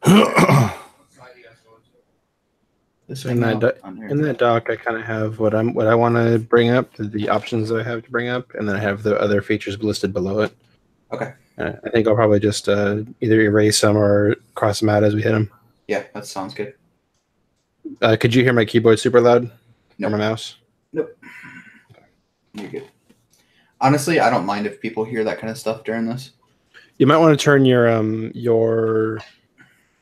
In that doc, I kind of have what I want to bring up, the options that I have to bring up, and then I have the other features listed below it. Okay. I think I'll probably just either erase some or cross them out as we hit them. Yeah, that sounds good. Could you hear my keyboard super loud? Nope. Or my mouse? Nope. You're good. Honestly, I don't mind if people hear that kind of stuff during this. You might want to turn your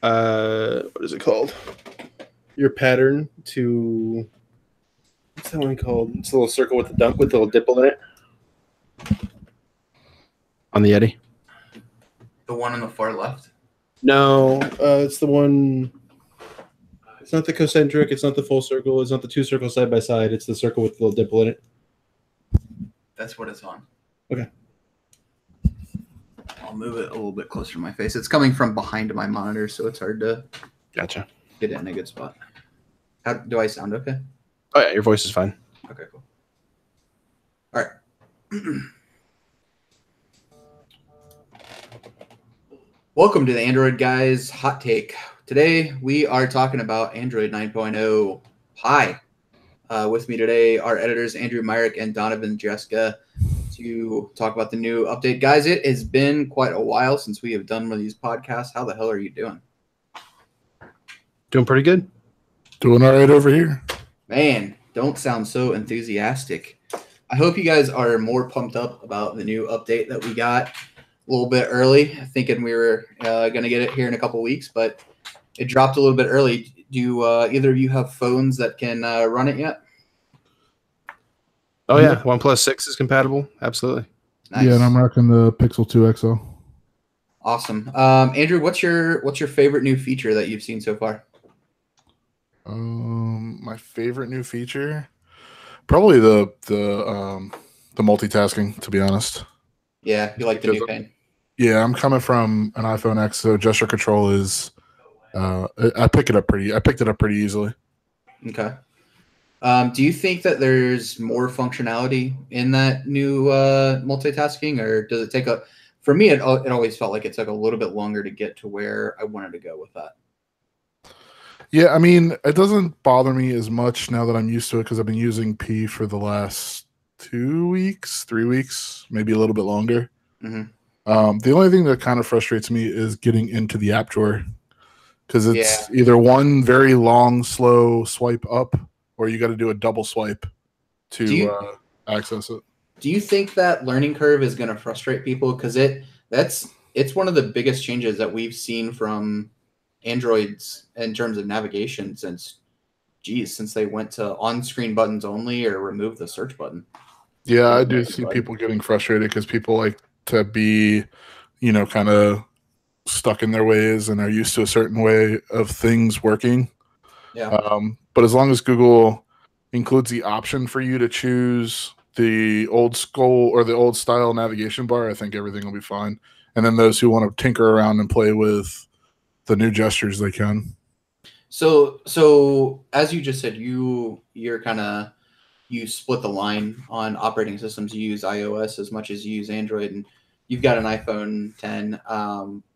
what is it called? Your pattern to, what's that one called? It's a little circle with the little dimple in it. On the Yeti. The one on the far left? No, it's the one. It's not the concentric. It's not the full circle. It's not the two circles side by side. It's the circle with the little dimple in it. That's what it's on. Okay. I'll move it a little bit closer to my face. It's coming from behind my monitor, so it's hard to Gotcha. Get it in a good spot. How do I sound okay? Oh, yeah, your voice is fine. Okay, cool. All right. Welcome to the Android Guys Hot Take. Today, we are talking about Android 9.0 Pie. With me today are editors Andrew Myrick and Donovan Jeska to talk about the new update. Guys, it has been quite a while since we have done one of these podcasts. How the hell are you doing? Doing pretty good. Doing all right over here. Man, don't sound so enthusiastic. I hope you guys are more pumped up about the new update that we got a little bit early, thinking we were going to get it here in a couple weeks, but it dropped a little bit early. Do either of you have phones that can run it yet? Oh, yeah. OnePlus 6 is compatible. Absolutely. Nice. Yeah, and I'm rocking the Pixel 2 XL. Awesome. Andrew, what's your favorite new feature that you've seen so far? My favorite new feature, probably the multitasking, to be honest. Yeah, you like the new pane. Yeah, I'm coming from an iPhone X, so gesture control is I picked it up pretty easily. Okay. Do you think that there's more functionality in that new multitasking, or does it take a? For me, it always felt like it took a little bit longer to get to where I wanted to go with that. Yeah, I mean, it doesn't bother me as much now that I'm used to it because I've been using P for the last 2 weeks, 3 weeks, maybe a little bit longer. Mm-hmm. The only thing that kind of frustrates me is getting into the app drawer because it's either one very long, slow swipe up, or you got to do a double swipe to access it. Do you think that learning curve is going to frustrate people? Because it's one of the biggest changes that we've seen from Androids in terms of navigation since they went to on-screen buttons only or removed the search button. Yeah, I do see people getting frustrated because people like to be, kind of stuck in their ways and are used to a certain way of things working. Yeah. But as long as Google includes the option for you to choose the old school or the old style navigation bar, I think everything will be fine. And then those who want to tinker around and play with the new gestures, they can. So as you just said, you split the line on operating systems. You use iOS as much as you use Android, and you've got an iPhone 10,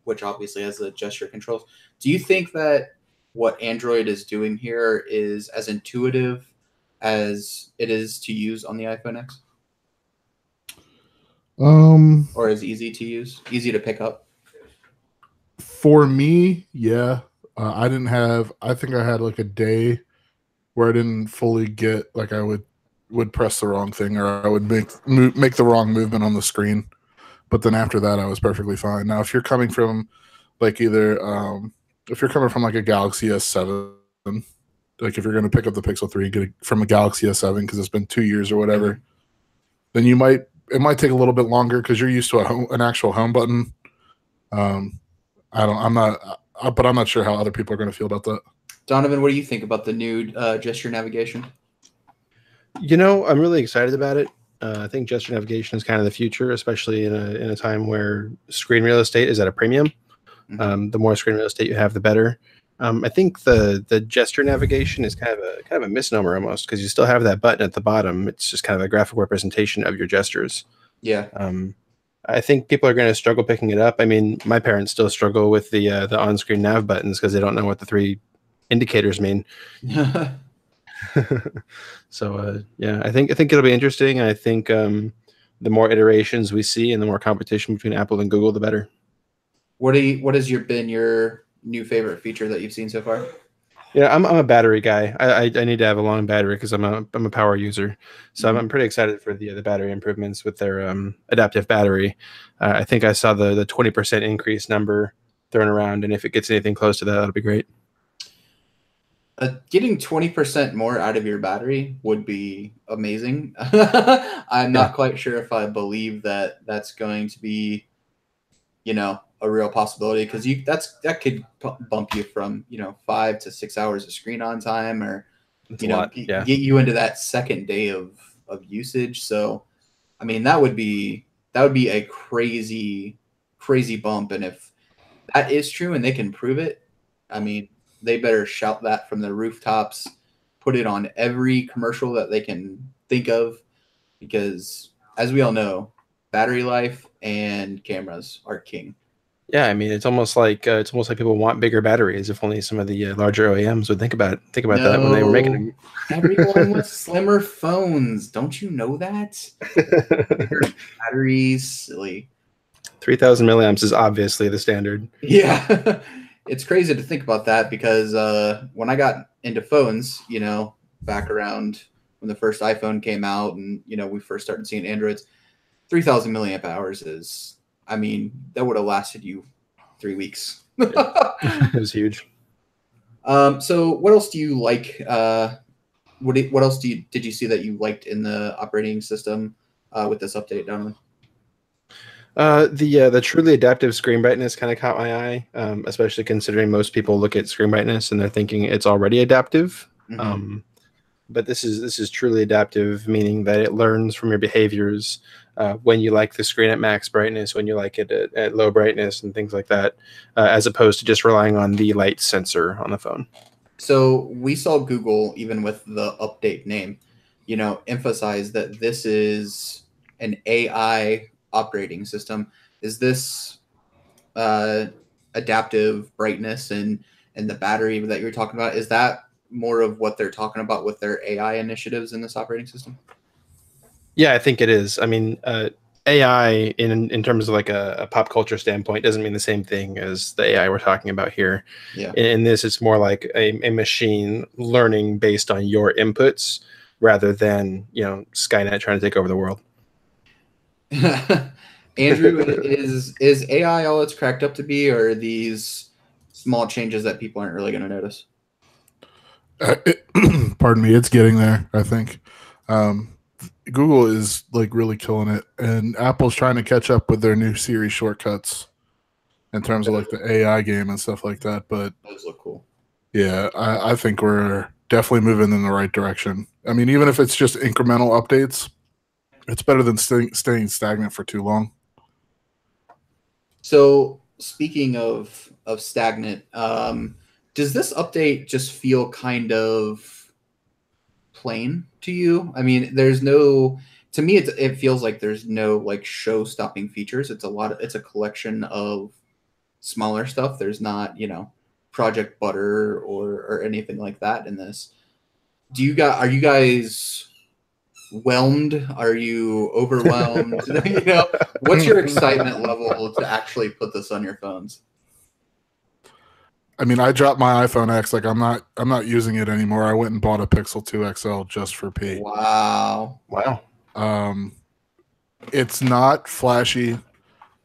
which obviously has the gesture controls. Do you think that what Android is doing here is as intuitive as it is to use on the iPhone X? Or is easy to use, easy to pick up? For me, yeah. I think I had like a day where I didn't fully get, like I would press the wrong thing or I would make the wrong movement on the screen. But then after that, I was perfectly fine. Now, if you're coming from like if you're coming from like a Galaxy S7, like if you're going to pick up the Pixel 3 and get it from a Galaxy S7 because it's been 2 years or whatever, then it might take a little bit longer because you're used to an actual home button. I'm not sure how other people are going to feel about that. Donovan, what do you think about the new gesture navigation? I'm really excited about it. I think gesture navigation is kind of the future, especially in a time where screen real estate is at a premium. Mm-hmm. The more screen real estate you have, the better. I think the gesture navigation is kind of a misnomer almost because you still have that button at the bottom. It's just kind of a graphic representation of your gestures. Yeah. I think people are going to struggle picking it up. I mean, my parents still struggle with the on-screen nav buttons because they don't know what the 3 indicators mean. So yeah, I think it'll be interesting. I think the more iterations we see and the more competition between Apple and Google, the better. What has been your new favorite feature that you've seen so far? Yeah, I'm a battery guy. I need to have a long battery because I'm a power user. So I'm pretty excited for the battery improvements with their adaptive battery. I think I saw the 20% increase number thrown around, and if it gets anything close to that, that'll be great. Getting 20% more out of your battery would be amazing. I'm not quite sure if I believe that that's going to be, a real possibility, because that could bump you from 5 to 6 hours of screen on time, or get you into that second day of usage. So, I mean, that would be a crazy bump, and if that is true and they can prove it, I mean, they better shout that from the rooftops, put it on every commercial that they can think of, because as we all know, battery life and cameras are king. Yeah, I mean, it's almost like people want bigger batteries. If only some of the larger OEMs would think about that when they were making them. Everyone with slimmer phones, don't you know that? Bigger batteries, silly. 3,000 milliamps is obviously the standard. Yeah, it's crazy to think about that, because when I got into phones, back around when the first iPhone came out, and we first started seeing Androids, 3,000 milliamp hours is. I mean, that would have lasted you 3 weeks. It was huge. So what else do you like? What else did you see that you liked in the operating system with this update, Donovan? The truly adaptive screen brightness kind of caught my eye, especially considering most people look at screen brightness and they're thinking it's already adaptive. Mm-hmm. But this is truly adaptive, meaning that it learns from your behaviors when you like the screen at max brightness, when you like it at low brightness, and things like that, as opposed to just relying on the light sensor on the phone. So we saw Google, even with the update name, emphasize that this is an AI operating system. Is this adaptive brightness and the battery that you're talking about? Is that more of what they're talking about with their AI initiatives in this operating system? Yeah, I think it is. I mean, AI in terms of like a pop culture standpoint doesn't mean the same thing as the AI we're talking about here. Yeah. In this, it's more like a machine learning based on your inputs rather than Skynet trying to take over the world. Andrew, is AI all it's cracked up to be, or are these small changes that people aren't really going to notice? Pardon me, it's getting there, I think. Google is like really killing it, and Apple's trying to catch up with their new Siri shortcuts in terms of like the AI game and stuff like that. But those look cool. Yeah, I think we're definitely moving in the right direction. I mean, even if it's just incremental updates, it's better than staying stagnant for too long. So speaking of stagnant, does this update just feel kind of plain to you? I mean, to me, it feels like there's no like show-stopping features. It's a collection of smaller stuff. There's not, Project Butter or anything like that in this. Are you guys whelmed? Are you overwhelmed? What's your excitement level to actually put this on your phones? I mean, I dropped my iPhone X. Like, I'm not using it anymore. I went and bought a Pixel 2 XL just for P. Wow. It's not flashy.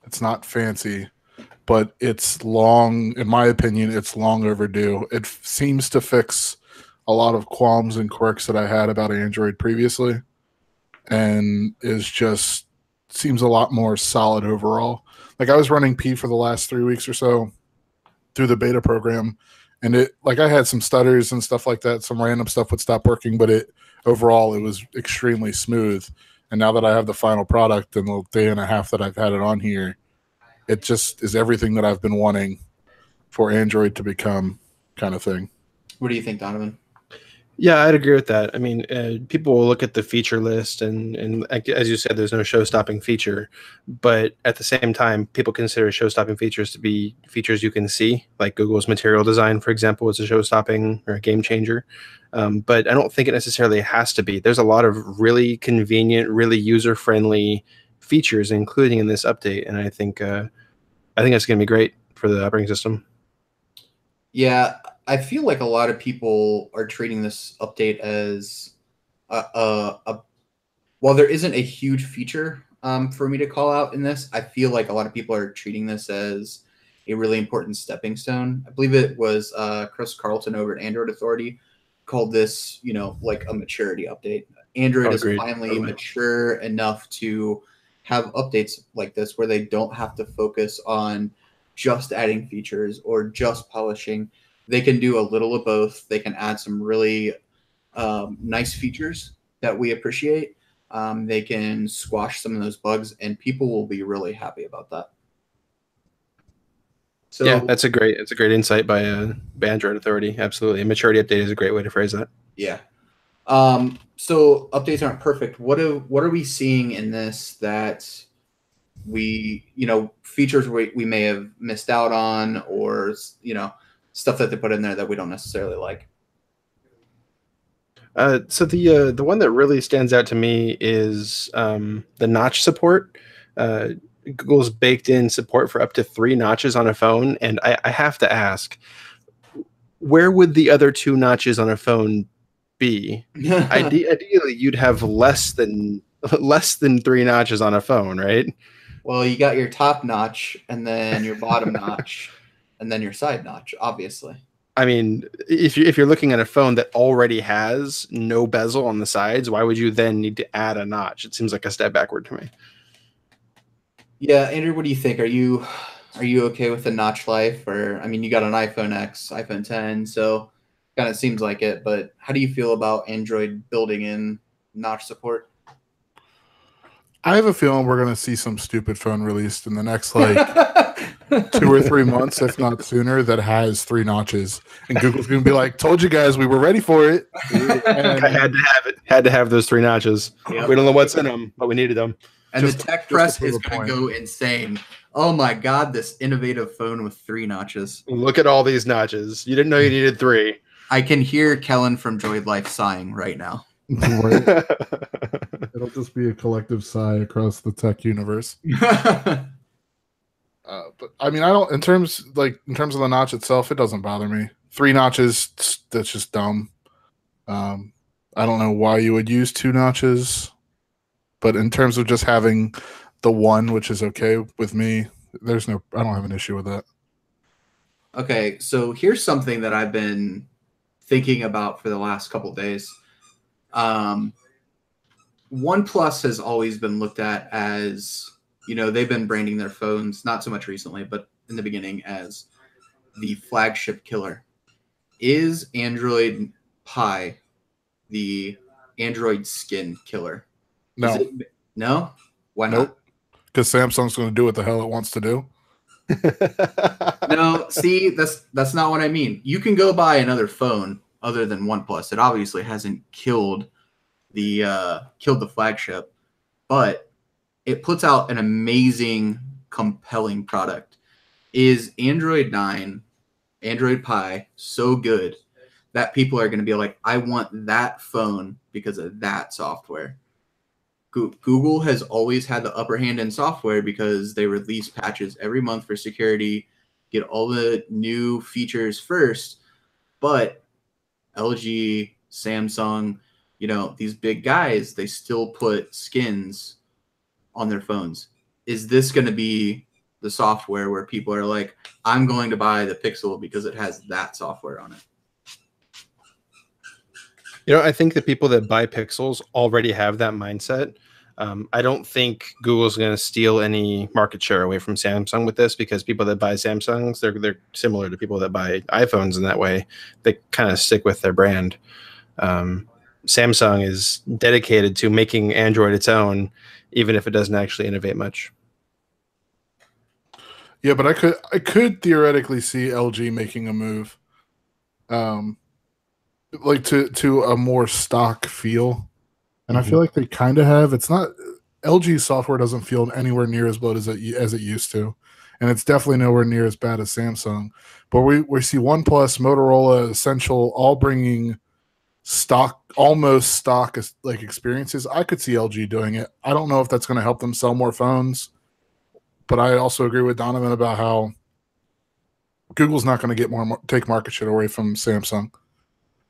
It's not fancy, but it's long. In my opinion, it's long overdue. It seems to fix a lot of qualms and quirks that I had about Android previously, and seems a lot more solid overall. Like, I was running P for the last 3 weeks or so through the beta program, and I had some stutters and stuff like that. Some random stuff would stop working, but overall it was extremely smooth. And now that I have the final product and the day and a half that I've had it on here, it just is everything that I've been wanting for Android to become, kind of thing. What do you think, Donovan? Yeah, I'd agree with that. I mean, people will look at the feature list, and as you said, there's no show-stopping feature. But at the same time, people consider show-stopping features to be features you can see, like Google's material design, for example, is a show-stopping or a game changer. But I don't think it necessarily has to be. There's a lot of really convenient, really user-friendly features, including in this update, and I think it's going to be great for the operating system. Yeah, I feel like a lot of people are treating this update as a while there isn't a huge feature for me to call out in this. I feel like a lot of people are treating this as a really important stepping stone. I believe it was Chris Carlton over at Android Authority called this, like a maturity update. Android Oh, is agreed. finally Totally. mature enough to have updates like this where they don't have to focus on just adding features or just polishing. They can do a little of both. They can add some really nice features that we appreciate. They can squash some of those bugs, and people will be really happy about that. So Yeah, that's a great insight by Android Authority. Absolutely, a maturity update is a great way to phrase that. yeah. So updates aren't perfect. What are we seeing in this that we features we may have missed out on, or stuff that they put in there that we don't necessarily like? So the one that really stands out to me is the notch support. Google's baked in support for up to 3 notches on a phone, and I have to ask, where would the other 2 notches on a phone be? Ideally, you'd have less than 3 notches on a phone, right? Well, you got your top notch, and then your bottom notch, and then your side notch, obviously. I mean, if you're looking at a phone that already has no bezel on the sides, why would you then need to add a notch? It seems like a step backward to me. Yeah, Andrew, what do you think? Are you okay with the notch life? Or I mean, you got an iPhone X, iPhone 10, so kind of seems like it. But how do you feel about Android building in notch support? I have a feeling we're going to see some stupid phone released in the next like 2 or 3 months, if not sooner, that has 3 notches, and Google's going to be like, "Told you guys, we were ready for it." I had to have it. Had to have those 3 notches. Yep. We don't know what's in them, but we needed them. And the tech press is prove a going to point. go insane. Oh my God, this innovative phone with 3 notches. Look at all these notches. You didn't know you needed 3. I can hear Kellen from Droid Life sighing right now. Right? It'll just be a collective sigh across the tech universe. But I mean, I don't. In terms of the notch itself, it doesn't bother me. 3 notches, that's just dumb. I don't know why you would use 2 notches, but in terms of just having the 1, which is okay with me, I don't have an issue with that. Okay, so here's something that I've been thinking about for the last couple of days. OnePlus has always been looked at as, they've been branding their phones, not so much recently, but in the beginning, as the flagship killer. Is Android Pie the Android skin killer? No. No? Why not? Nope. Because Samsung's going to do what the hell it wants to do. No, see, that's not what I mean. You can go buy another phone other than OnePlus. It obviously hasn't killed the flagship, but it puts out an amazing, compelling product. Is Android 9, Android Pie so good that people are going to be like, I want that phone because of that software? Google has always had the upper hand in software because they release patches every month for security, get all the new features first. But LG, Samsung, these big guys, they still put skins on their phones. Is this going to be the software where people are like, I'm going to buy the Pixel because it has that software on it? I think the people that buy Pixels already have that mindset. I don't think Google's going to steal any market share away from Samsung with this, because people that buy Samsungs, they're similar to people that buy iPhones in that way. They kind of stick with their brand. Samsung is dedicated to making Android its own, even if it doesn't actually innovate much. Yeah, but I could theoretically see LG making a move. like to a more stock feel, and I feel like they kind of have. It's not LG software doesn't feel anywhere near as bad as it used to, and it's definitely nowhere near as bad as Samsung. But we see OnePlus, Motorola, Essential all bringing stock, almost stock like experiences. I could see LG doing it. I don't know if that's going to help them sell more phones, but I also agree with Donovan about how Google's not going to take market share away from Samsung.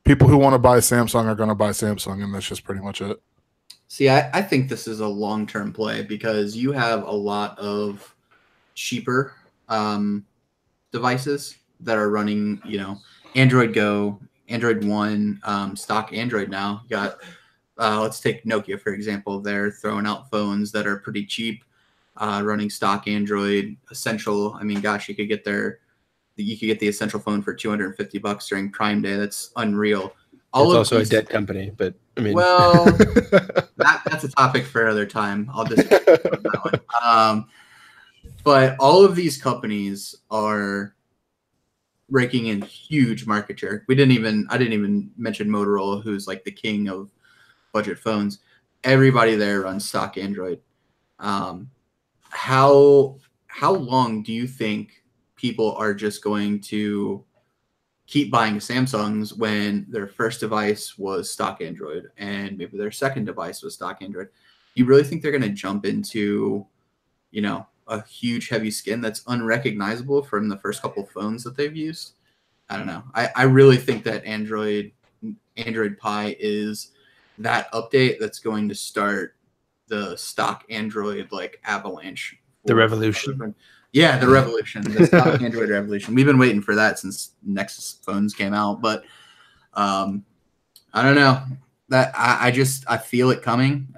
People who want to buy Samsung are going to buy Samsung, and that's just pretty much it. See, I think this is a long-term play because you have a lot of cheaper devices that are running, Android Go, Android One, stock Android now. You got, let's take Nokia, for example. They're throwing out phones that are pretty cheap, running stock Android Essential. I mean, gosh, you could get the Essential phone for $250 during Prime Day. That's unreal. It's also a dead company, but I mean, well, that's a topic for another time. I'll just on that one. But all of these companies are raking in huge market share. I didn't even mention Motorola, who's like the king of budget phones. Everybody there runs stock Android. How long do you think people are just going to keep buying Samsungs when their first device was stock Android and maybe their second device was stock Android? You really think they're going to jump into, a huge heavy skin that's unrecognizable from the first couple phones that they've used? I don't know. I really think that Android Pie is that update that's going to start the stock Android like avalanche. The revolution. Yeah, the revolution, the stock Android revolution. We've been waiting for that since Nexus phones came out, but I don't know. That I feel it coming.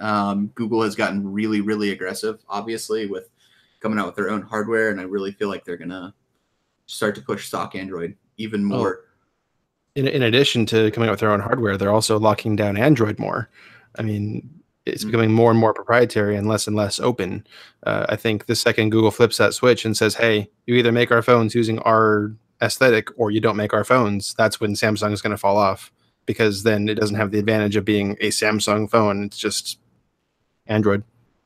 Google has gotten really, really aggressive, obviously, with coming out with their own hardware, and I really feel like they're gonna start to push stock Android even more. In addition to coming out with their own hardware, they're also locking down Android more. I mean, it's becoming more and more proprietary and less open. I think the second Google flips that switch and says, hey, you either make our phones using our aesthetic or you don't make our phones, that's when Samsung is going to fall off, because then it doesn't have the advantage of being a Samsung phone. It's just Android.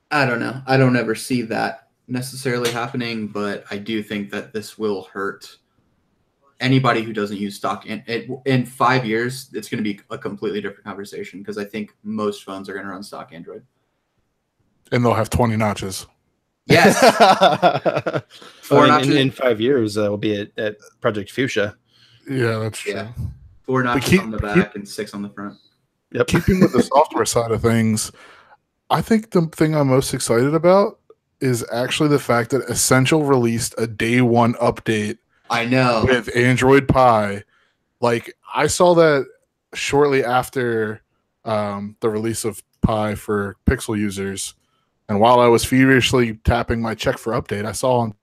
I don't know. I don't ever see that necessarily happening, but I do think that this will hurt anybody who doesn't use stock. In 5 years, it's going to be a completely different conversation because I think most phones are going to run stock Android. And they'll have 20 notches. Yes. In 5 years, we'll be at Project Fuchsia. Yeah, that's true. Yeah. 4 notches on the back and 6 on the front. Yep. Keeping with the software side of things, I think the thing I'm most excited about is actually the fact that Essential released a day one update. I know. With Android Pie. Like, I saw that shortly after the release of Pie for Pixel users. And while I was feverishly tapping my check for update, I saw on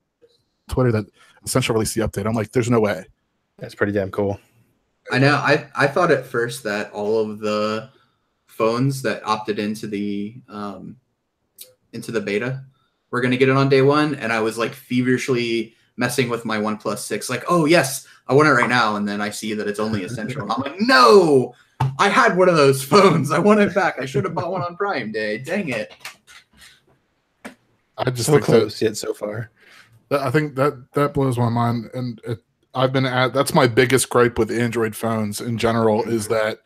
Twitter that Essential released the update. I'm like, there's no way. That's pretty damn cool. I know. I thought at first that all of the phones that opted into the beta were going to get it on day one. And I was like feverishly messing with my OnePlus 6, like, oh yes, I want it right now, and then I see that it's only Essential, and I'm like, no, I had one of those phones, I want it back. I should have bought one on Prime Day. Dang it! I just so think close yet so far. I think that blows my mind, and that's my biggest gripe with Android phones in general is that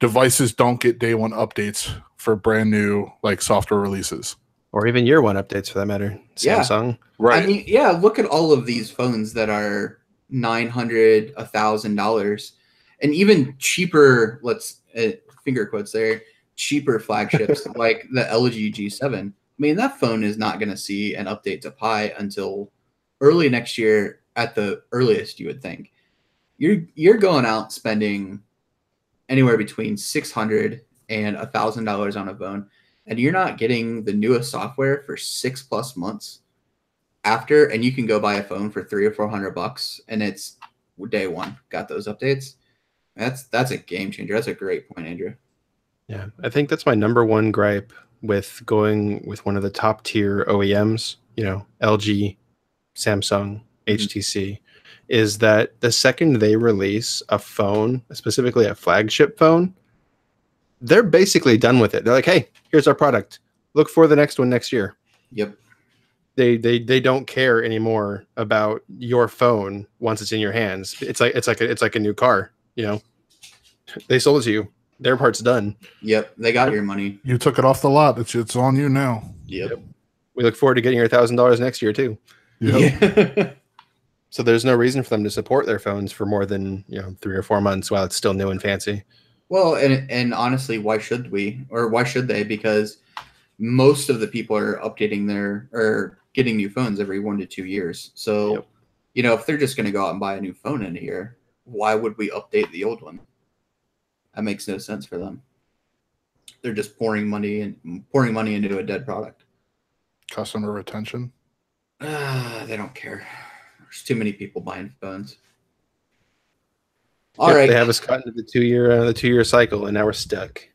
devices don't get day one updates for brand new like software releases. Or even year one updates for that matter. Samsung. Yeah. Right. I mean, yeah, look at all of these phones that are $900, $1,000, and even cheaper, let's finger quotes there, cheaper flagships like the LG G7. I mean, that phone is not going to see an update to Pi until early next year at the earliest, you would think. You're going out spending anywhere between $600 and $1,000 on a phone, and you're not getting the newest software for 6+ months after, and you can go buy a phone for $300 or $400 and it's day one got those updates. That's a game changer. That's a great point, Andrew. Yeah, I think that's my number one gripe with going with one of the top tier OEMs, LG, Samsung, HTC, is that the second they release a phone, specifically a flagship phone, they're basically done with it. They're like, hey, here's our product. Look for the next one next year. Yep. They don't care anymore about your phone once it's in your hands. It's like a new car, you know. They sold it to you. Their part's done. Yep. They got your money. You took it off the lot. It's on you now. Yep. We look forward to getting your $1,000 next year too. Yep. Yeah. So there's no reason for them to support their phones for more than 3 or 4 months while it's still new and fancy. Well, and honestly, why should we, or why should they? Because most of the people are updating or getting new phones every 1 to 2 years. So, if they're just going to go out and buy a new phone in a year, why would we update the old one? That makes no sense for them. They're just pouring money into a dead product. Customer retention. They don't care. There's too many people buying phones. All All right. They have us caught into the 2-year cycle, and now we're stuck.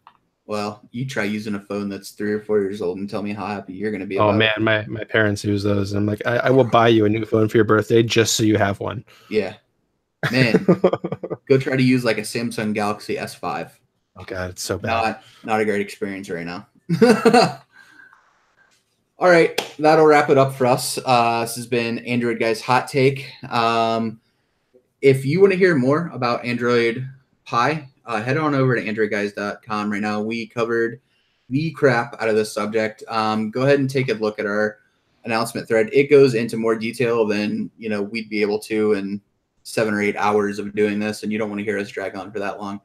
Well, you try using a phone that's 3 or 4 years old and tell me how happy you're going to be. Oh about man, it. my parents use those. And I'm like, I will buy you a new phone for your birthday just so you have one. Yeah, man. Go try to use like a Samsung Galaxy S5. Oh god, it's so bad. Not a great experience right now. All right, that'll wrap it up for us. This has been Android Guys Hot Take. If you want to hear more about Android Pie, head on over to AndroidGuys.com right now. We covered the crap out of this subject. Go ahead and take a look at our announcement thread. It goes into more detail than we'd be able to in 7 or 8 hours of doing this, and you don't want to hear us drag on for that long.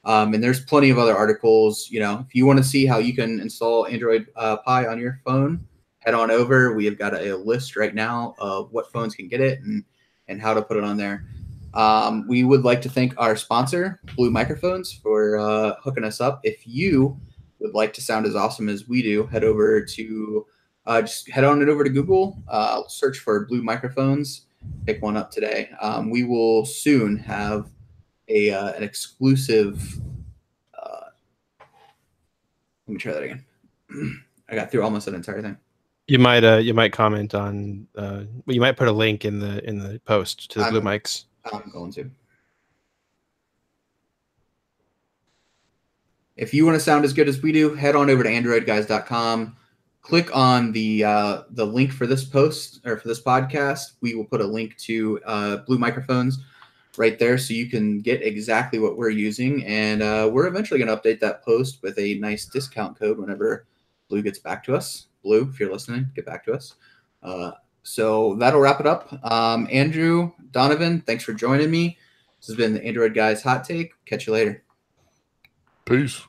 And there's plenty of other articles. If you want to see how you can install Android Pie on your phone, head on over. We have got a list right now of what phones can get it and how to put it on there. We would like to thank our sponsor, Blue Microphones, for hooking us up. If you would like to sound as awesome as we do, head over to just head on it over to Google, search for Blue Microphones, pick one up today. We will soon have an exclusive. Let me try that again. I got through almost an entire thing. You might comment on. You might put a link in the post to the Blue mics. I'm going to. If you want to sound as good as we do, head on over to AndroidGuys.com. Click on the link for this post or for this podcast. We will put a link to Blue Microphones right there, so you can get exactly what we're using. And we're eventually going to update that post with a nice discount code whenever Blue gets back to us. Blue, if you're listening, get back to us. So that'll wrap it up. Andrew, Donovan, thanks for joining me. This has been the Android Guys Hot Take. Catch you later. Peace.